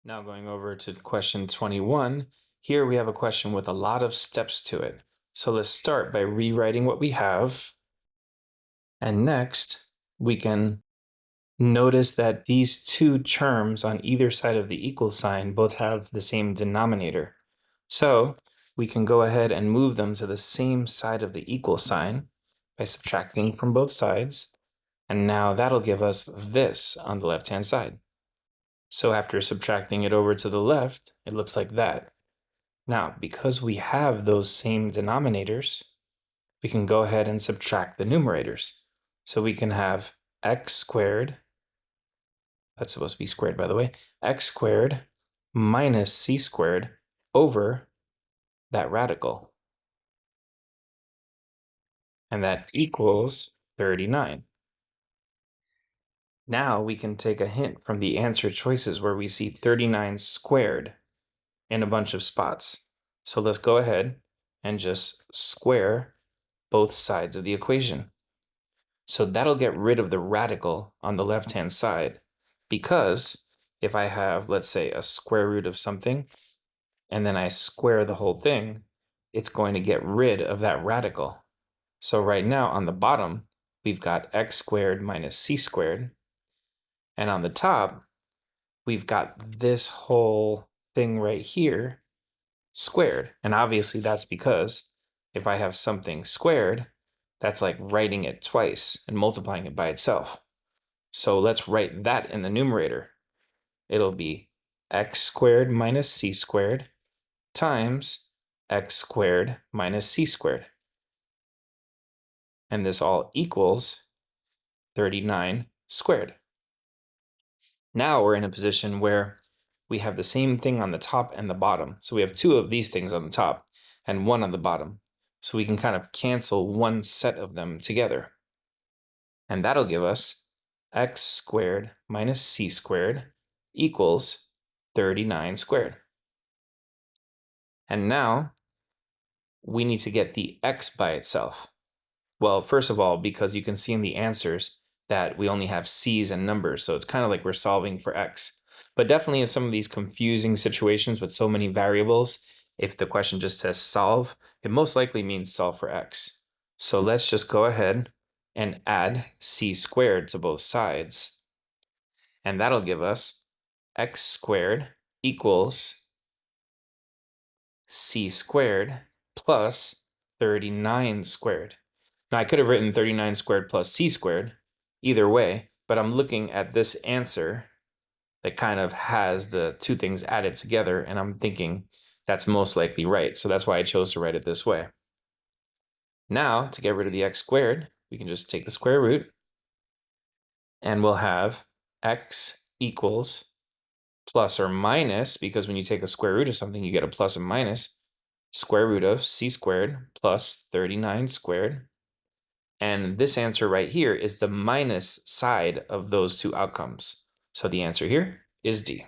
Now going over to question 21, here we have a question with a lot of steps to it. So let's start by rewriting what we have. And next, we can notice that these two terms on either side of the equal sign both have the same denominator. So we can go ahead and move them to the same side of the equal sign by subtracting from both sides. And now that'll give us this on the left-hand side. So after subtracting it over to the left, it looks like that. Now, because we have those same denominators, we can go ahead and subtract the numerators. So we can have x squared, that's supposed to be squared by the way, x squared minus c squared over that radical. And that equals 39. Now we can take a hint from the answer choices where we see 39 squared in a bunch of spots. So let's go ahead and just square both sides of the equation. So that'll get rid of the radical on the left-hand side, because if I have, let's say, a square root of something, and then I square the whole thing, it's going to get rid of that radical. So right now on the bottom, we've got x squared minus c squared. And on the top, we've got this whole thing right here squared. And obviously that's because if I have something squared, that's like writing it twice and multiplying it by itself. So let's write that in the numerator. It'll be x squared minus c squared times x squared minus c squared. And this all equals 39 squared. Now we're in a position where we have the same thing on the top and the bottom. So we have two of these things on the top and one on the bottom. So we can kind of cancel one set of them together. And that'll give us x squared minus c squared equals 39 squared. And now we need to get the x by itself. Well, first of all, because you can see in the answers that we only have c's and numbers, so it's kind of like we're solving for x. But definitely in some of these confusing situations with so many variables, if the question just says solve, it most likely means solve for x. So let's just go ahead and add c squared to both sides. And that'll give us x squared equals c squared plus 39 squared. Now I could have written 39 squared plus c squared, either way, but I'm looking at this answer that kind of has the two things added together, and I'm thinking that's most likely right. So that's why I chose to write it this way. Now, to get rid of the x squared, we can just take the square root, and we'll have x equals plus or minus, because when you take a square root of something, you get a plus and minus, square root of c squared plus 39 squared. And this answer right here is the minus side of those two outcomes. So the answer here is D.